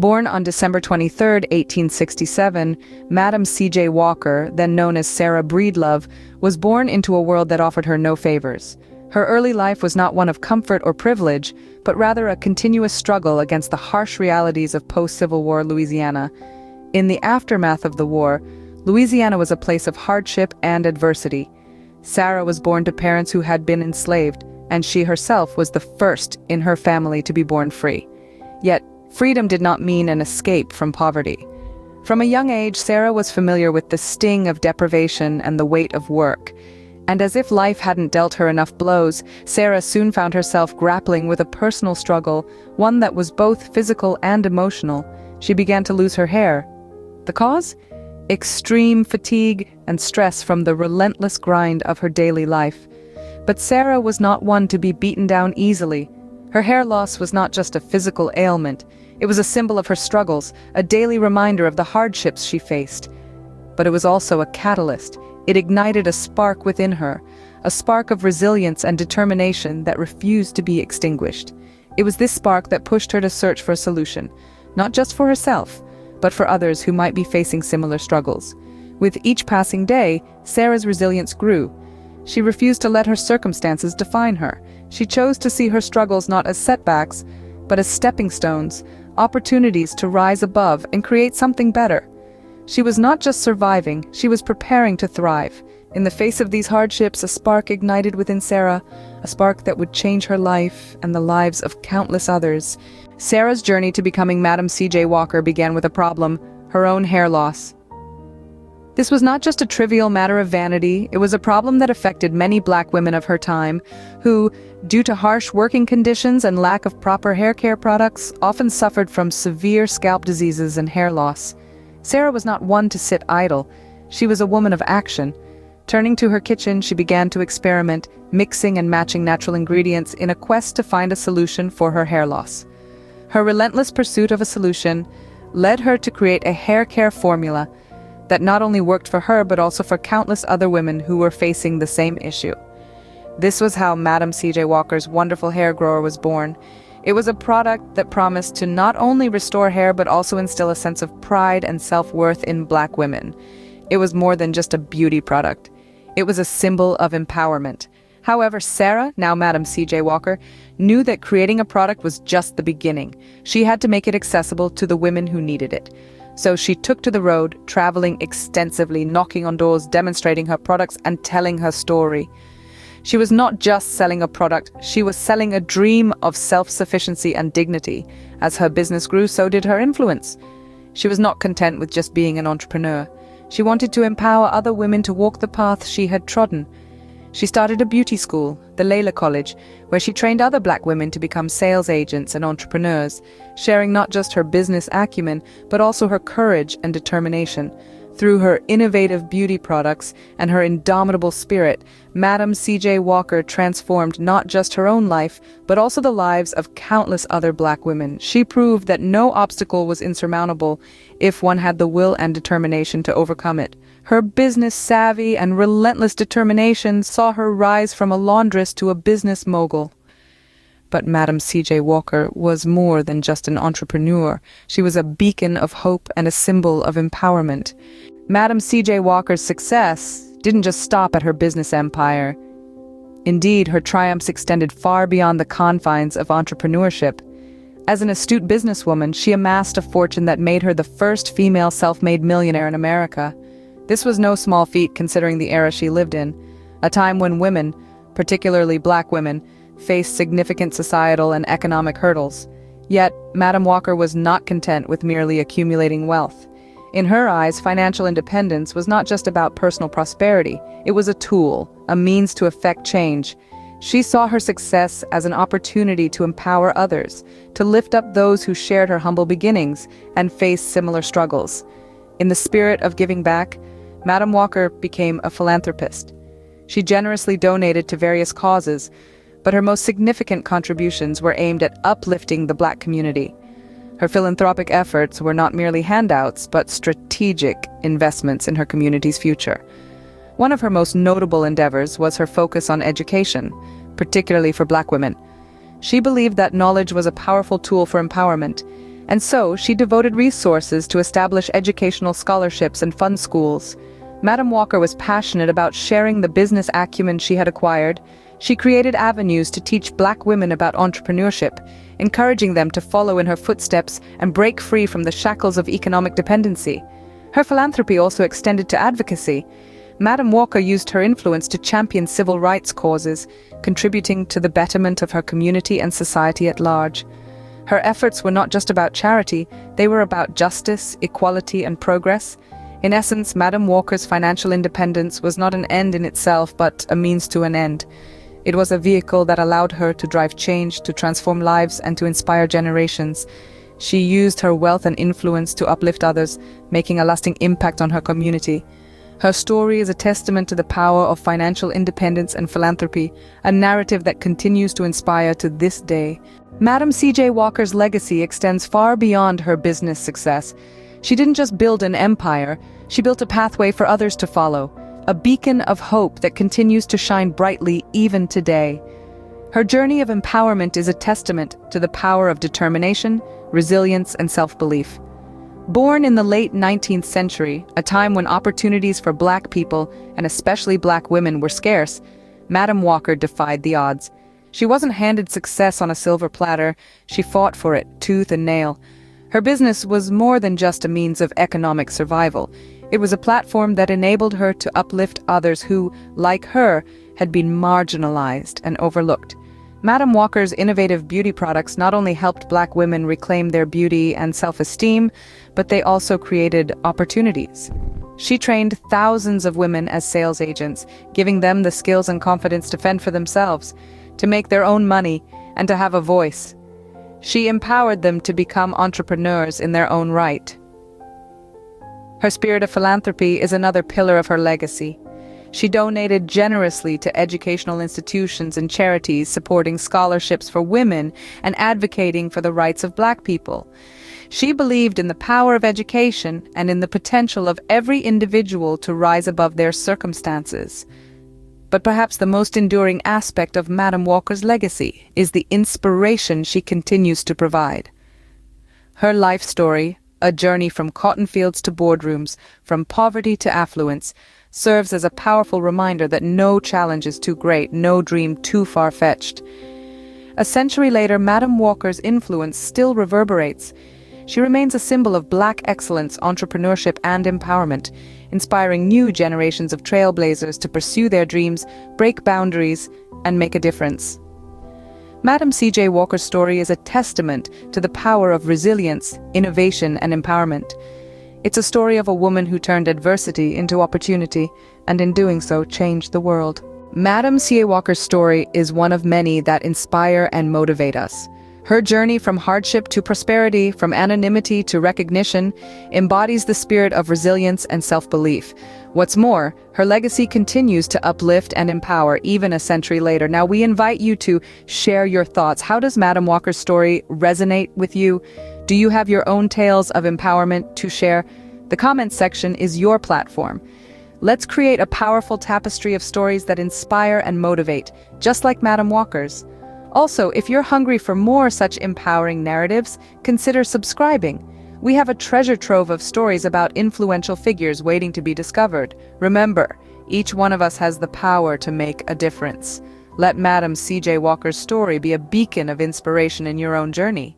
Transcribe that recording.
Born on December 23, 1867, Madam C.J. Walker, then known as Sarah Breedlove, was born into a world that offered her no favors. Her early life was not one of comfort or privilege, but rather a continuous struggle against the harsh realities of post-Civil War Louisiana. In the aftermath of the war, Louisiana was a place of hardship and adversity. Sarah was born to parents who had been enslaved, and she herself was the first in her family to be born free. Yet, freedom did not mean an escape from poverty. From a young age, Sarah was familiar with the sting of deprivation and the weight of work. And as if life hadn't dealt her enough blows, Sarah soon found herself grappling with a personal struggle, one that was both physical and emotional. She began to lose her hair. The cause? Extreme fatigue and stress from the relentless grind of her daily life. But Sarah was not one to be beaten down easily. Her hair loss was not just a physical ailment. It was a symbol of her struggles, a daily reminder of the hardships she faced. But it was also a catalyst. It ignited a spark within her, a spark of resilience and determination that refused to be extinguished. It was this spark that pushed her to search for a solution, not just for herself, but for others who might be facing similar struggles. With each passing day, Sarah's resilience grew. She refused to let her circumstances define her. She chose to see her struggles not as setbacks, but as stepping stones, opportunities to rise above and create something better. She was not just surviving, she was preparing to thrive. In the face of these hardships, a spark ignited within Sarah, a spark that would change her life and the lives of countless others. Sarah's journey to becoming Madam C.J. Walker began with a problem: her own hair loss. This was not just a trivial matter of vanity, it was a problem that affected many Black women of her time, who, due to harsh working conditions and lack of proper hair care products, often suffered from severe scalp diseases and hair loss. Sarah was not one to sit idle. She was a woman of action. Turning to her kitchen, she began to experiment, mixing and matching natural ingredients in a quest to find a solution for her hair loss. Her relentless pursuit of a solution led her to create a hair care formula that not only worked for her but also for countless other women who were facing the same issue. This was how Madam C.J. Walker's wonderful hair grower was born. It was a product that promised to not only restore hair but also instill a sense of pride and self-worth in Black women. It was more than just a beauty product. It was a symbol of empowerment. However, Sarah, now Madam C.J. Walker, knew that creating a product was just the beginning. She had to make it accessible to the women who needed it. So she took to the road, traveling extensively, knocking on doors, demonstrating her products, and telling her story. She was not just selling a product, she was selling a dream of self-sufficiency and dignity. As her business grew, so did her influence. She was not content with just being an entrepreneur. She wanted to empower other women to walk the path she had trodden. She started a beauty school, the Layla College, where she trained other Black women to become sales agents and entrepreneurs, sharing not just her business acumen, but also her courage and determination. Through her innovative beauty products and her indomitable spirit, Madam C.J. Walker transformed not just her own life, but also the lives of countless other Black women. She proved that no obstacle was insurmountable if one had the will and determination to overcome it. Her business savvy and relentless determination saw her rise from a laundress to a business mogul. But Madam C.J. Walker was more than just an entrepreneur. She was a beacon of hope and a symbol of empowerment. Madam C.J. Walker's success didn't just stop at her business empire. Indeed, her triumphs extended far beyond the confines of entrepreneurship. As an astute businesswoman, she amassed a fortune that made her the first female self-made millionaire in America. This was no small feat considering the era she lived in, a time when women, particularly Black women, faced significant societal and economic hurdles. Yet, Madam Walker was not content with merely accumulating wealth. In her eyes, financial independence was not just about personal prosperity. It was a tool, a means to effect change. She saw her success as an opportunity to empower others, to lift up those who shared her humble beginnings and faced similar struggles. In the spirit of giving back, Madam Walker became a philanthropist. She generously donated to various causes, but her most significant contributions were aimed at uplifting the Black community. Her philanthropic efforts were not merely handouts, but strategic investments in her community's future. One of her most notable endeavors was her focus on education, particularly for Black women. She believed that knowledge was a powerful tool for empowerment, And so she devoted resources to establish educational scholarships and fund schools. Madam Walker was passionate about sharing the business acumen she had acquired. She created avenues to teach Black women about entrepreneurship, encouraging them to follow in her footsteps and break free from the shackles of economic dependency. Her philanthropy also extended to advocacy. Madam Walker used her influence to champion civil rights causes, contributing to the betterment of her community and society at large. Her efforts were not just about charity, they were about justice, equality, and progress. In essence, Madam Walker's financial independence was not an end in itself, but a means to an end. It was a vehicle that allowed her to drive change, to transform lives, and to inspire generations. She used her wealth and influence to uplift others, making a lasting impact on her community. Her story is a testament to the power of financial independence and philanthropy, a narrative that continues to inspire to this day. Madam C.J. Walker's legacy extends far beyond her business success. She didn't just build an empire, she built a pathway for others to follow, a beacon of hope that continues to shine brightly even today. Her journey of empowerment is a testament to the power of determination, resilience, and self-belief. Born in the late 19th century, a time when opportunities for Black people, and especially Black women, were scarce, Madam Walker defied the odds. She wasn't handed success on a silver platter, she fought for it, tooth and nail. Her business was more than just a means of economic survival. It was a platform that enabled her to uplift others who, like her, had been marginalized and overlooked. Madam Walker's innovative beauty products not only helped Black women reclaim their beauty and self-esteem, but they also created opportunities. She trained thousands of women as sales agents, giving them the skills and confidence to fend for themselves, to make their own money, and to have a voice. She empowered them to become entrepreneurs in their own right. Her spirit of philanthropy is another pillar of her legacy. She donated generously to educational institutions and charities, supporting scholarships for women and advocating for the rights of Black people. She believed in the power of education and in the potential of every individual to rise above their circumstances. But perhaps the most enduring aspect of Madam Walker's legacy is the inspiration she continues to provide. Her life story, a journey from cotton fields to boardrooms, from poverty to affluence, serves as a powerful reminder that no challenge is too great, no dream too far-fetched. A century later, Madam Walker's influence still reverberates. She remains a symbol of Black excellence, entrepreneurship, and empowerment, inspiring new generations of trailblazers to pursue their dreams, break boundaries, and make a difference. Madam C.J. Walker's story is a testament to the power of resilience, innovation, and empowerment. It's a story of a woman who turned adversity into opportunity, and in doing so, changed the world. Madam C.A. Walker's story is one of many that inspire and motivate us. Her journey from hardship to prosperity, from anonymity to recognition, embodies the spirit of resilience and self-belief. What's more, her legacy continues to uplift and empower even a century later. Now, we invite you to share your thoughts. How does Madam Walker's story resonate with you? Do you have your own tales of empowerment to share? The comments section is your platform. Let's create a powerful tapestry of stories that inspire and motivate, just like Madam Walker's. Also, if you're hungry for more such empowering narratives, consider subscribing. We have a treasure trove of stories about influential figures waiting to be discovered. Remember, each one of us has the power to make a difference. Let Madam C.J. Walker's story be a beacon of inspiration in your own journey.